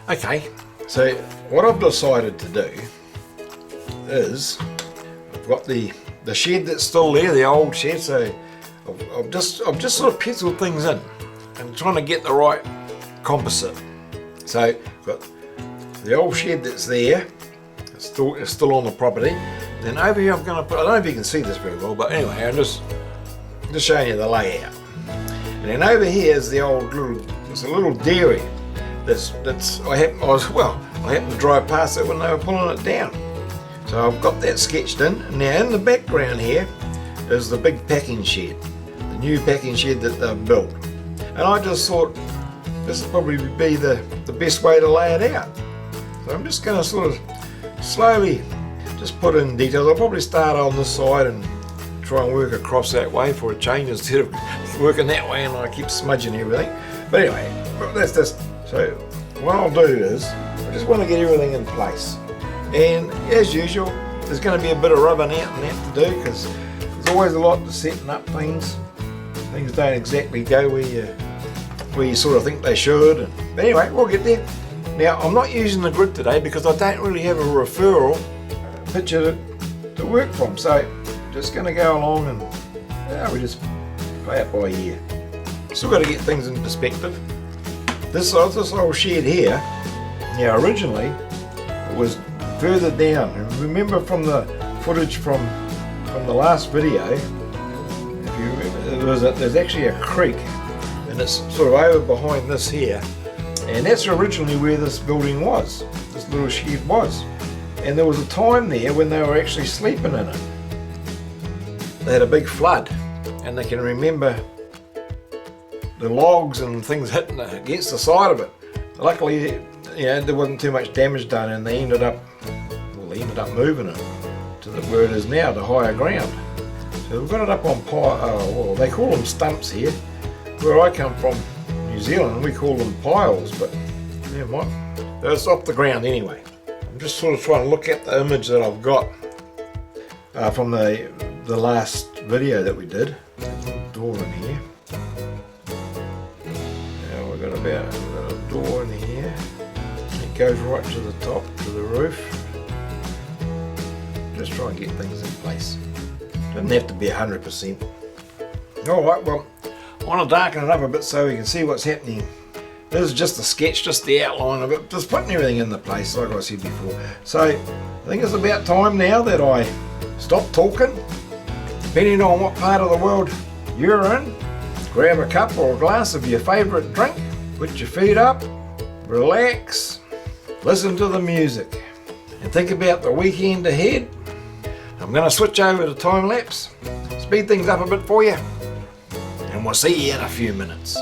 Okay, so what I've decided to do is I've got the shed that's still there, the old shed, so I've just sort of penciled things in and trying to get the right composite. So I've got the old shed that's there, it's still on the property. Then over here I'm going to put, I don't know if you can see this very well, but anyway, I'm just showing you the layout. And then over here is the old it's a little dairy I happened to drive past it when they were pulling it down. So I've got that sketched in. Now in the background here is the big packing shed, the new packing shed that they've built. And I just thought this would probably be the best way to lay it out. So I'm just going to sort of slowly just put in details. I'll probably start on this side and try and work across that way for a change instead of working that way and I keep smudging everything. But anyway, that's just, so what I'll do is I just want to get everything in place. And as usual, there's going to be a bit of rubbing out and that to do because there's always a lot to setting up things. Things don't exactly go where you sort of think they should. But anyway, we'll get there. Now, I'm not using the grid today because I don't really have a referral picture to work from. So just going to go along and we just play it by ear. Still got to get things in perspective. This old shed here, now originally it was further down. And remember from the footage from the last video, if you remember, there's actually a creek and it's sort of over behind this here. And that's originally where this building was, this little shed was. And there was a time there when they were actually sleeping in it. They had a big flood and they can remember the logs and things hitting against the side of it. Luckily, there wasn't too much damage done and they ended up moving it to where it is now, to higher ground. So we've got it up on they call them stumps here. Where I come from, New Zealand, we call them piles, but never mind. It's off the ground anyway. I'm just sort of trying to look at the image that I've got from the last video that we did. Door in here. Now we've got a door in here. It goes right to the top, to the roof. Just try and get things in place. Doesn't have to be 100%. Alright, well, I want to darken it up a bit so we can see what's happening. This is just a sketch, just the outline of it, just putting everything in the place like I said before. So I think it's about time now that I stop talking. Depending on what part of the world you're in, grab a cup or a glass of your favourite drink, put your feet up, relax, listen to the music, and think about the weekend ahead. I'm going to switch over to time lapse, speed things up a bit for you, and we'll see you in a few minutes.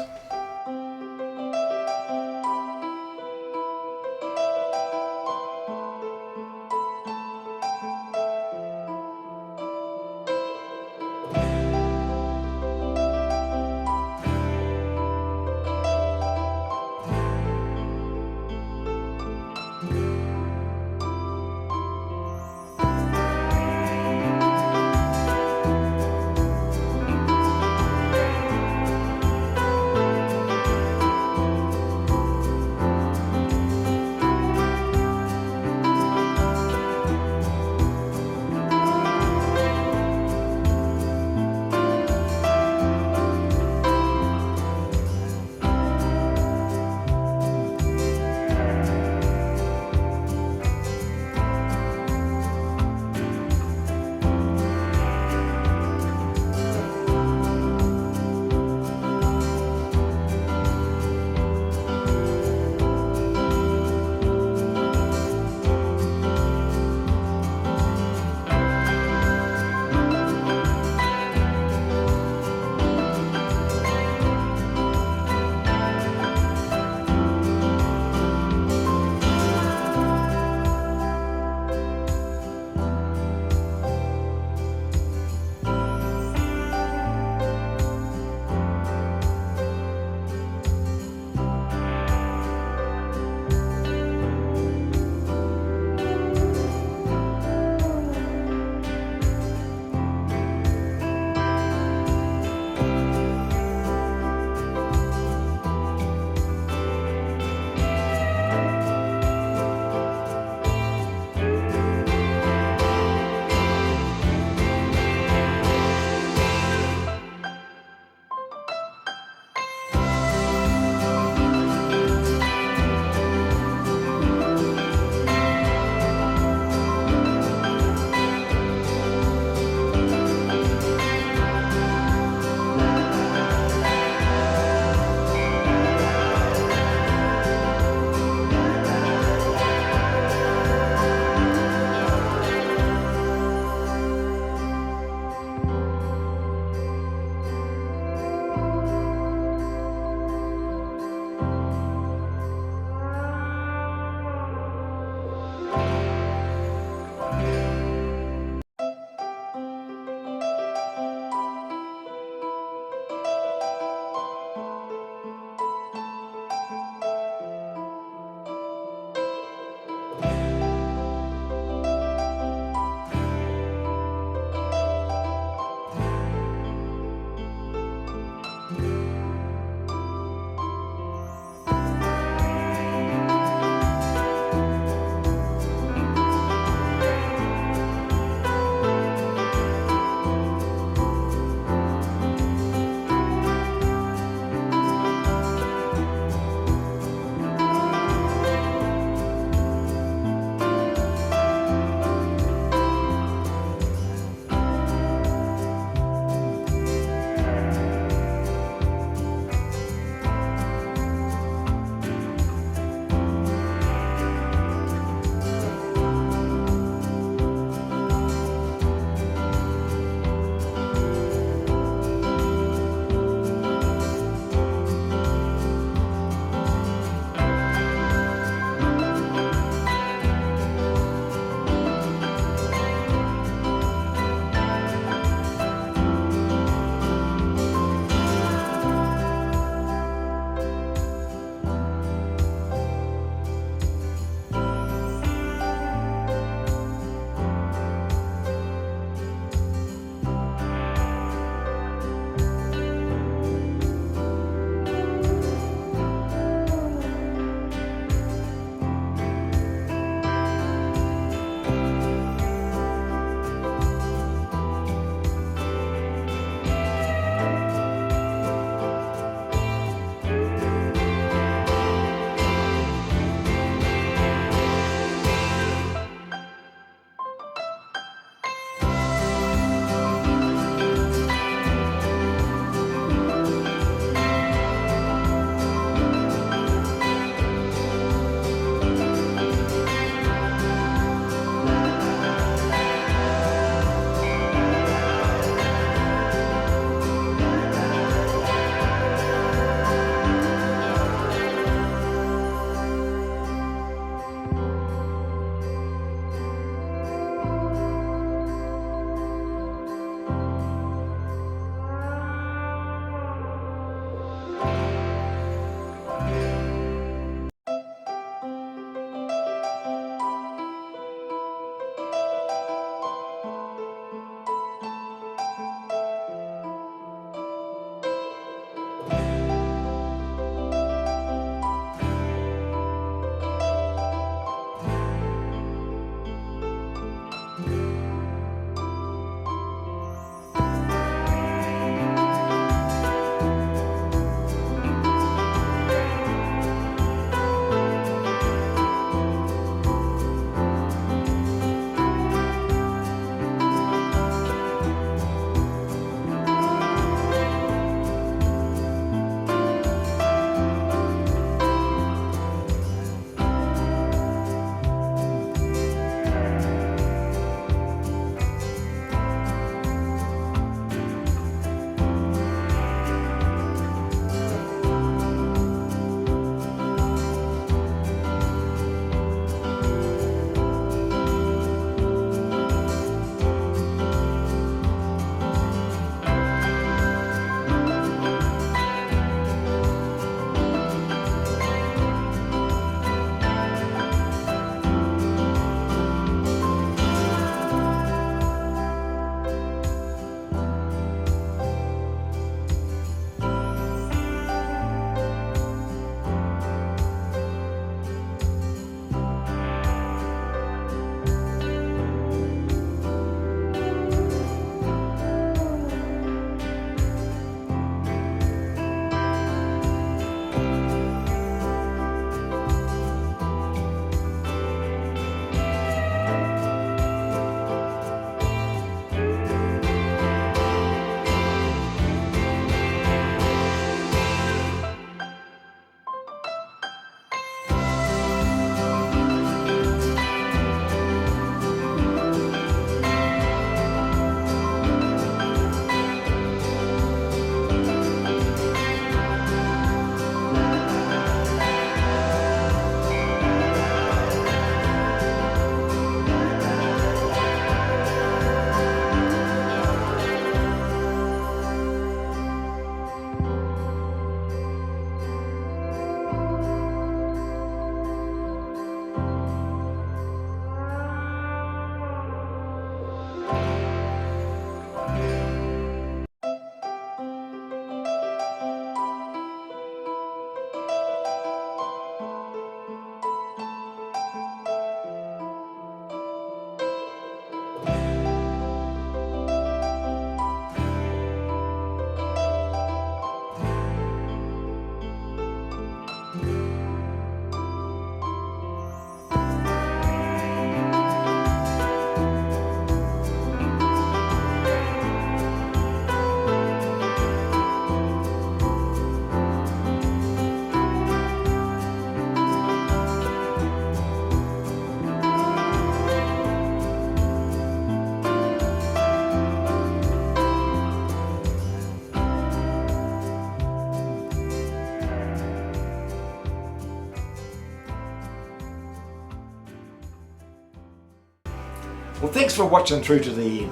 Well, thanks for watching through to the end.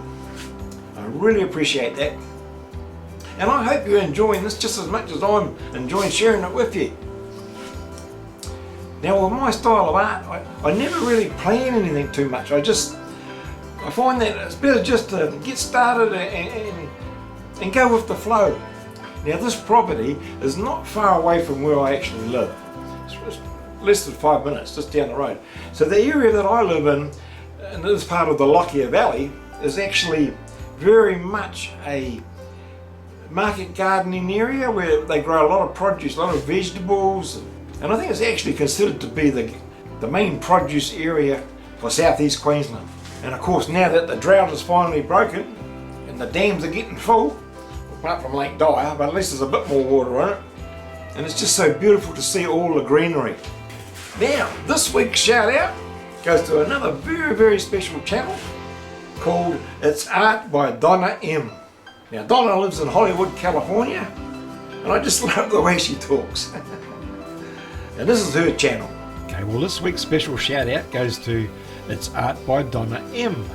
I really appreciate that. And I hope you're enjoying this just as much as I'm enjoying sharing it with you. Now, with my style of art, I never really plan anything too much. I find that it's better just to get started and go with the flow. Now, this property is not far away from where I actually live. It's less than 5 minutes, just down the road. So the area that I live in this part of the Lockyer Valley, is actually very much a market gardening area where they grow a lot of produce, a lot of vegetables, and I think it's actually considered to be the main produce area for southeast Queensland. And of course, now that the drought is finally broken and the dams are getting full, apart from Lake Dyer, but at least there's a bit more water in it, and it's just so beautiful to see all the greenery. Now, this week's shout out goes to another very, very special channel called It's Art by Donna M. Now, Donna lives in Hollywood, California, and I just love the way she talks. And this is her channel. Okay, well, this week's special shout out goes to It's Art by Donna M.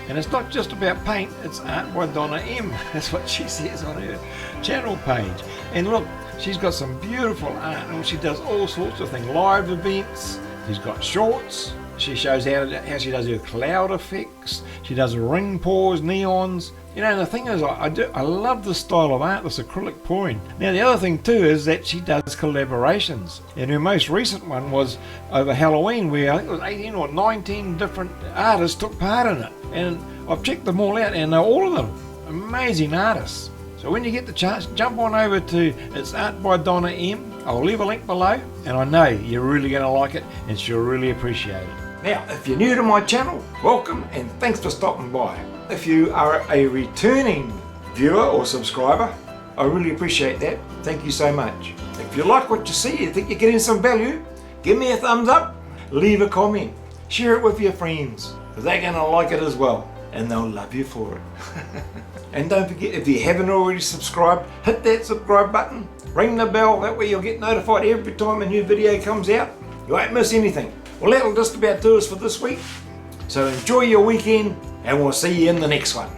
And it's not just about paint, it's Art by Donna M. That's what she says on her channel page. And look, she's got some beautiful art, and she does all sorts of things, live events, she's got shorts, she shows how she does her cloud effects, she does ring pours, neons. You know, the thing is, I love this style of art, this acrylic pouring. Now, the other thing too is that she does collaborations. And her most recent one was over Halloween, where I think it was 18 or 19 different artists took part in it. And I've checked them all out, and they're all of them amazing artists. So when you get the chance, jump on over to It's Art by Donna M. I'll leave a link below, and I know you're really going to like it, and she'll really appreciate it. Now, if you're new to my channel, welcome, and thanks for stopping by. If you are a returning viewer or subscriber, I really appreciate that. Thank you so much. If you like what you see, you think you're getting some value, give me a thumbs up, leave a comment, share it with your friends, because they're going to like it as well, and they'll love you for it. And don't forget, if you haven't already subscribed, hit that subscribe button, ring the bell, that way you'll get notified every time a new video comes out. You won't miss anything. Well, that'll just about do us for this week. So enjoy your weekend, and we'll see you in the next one.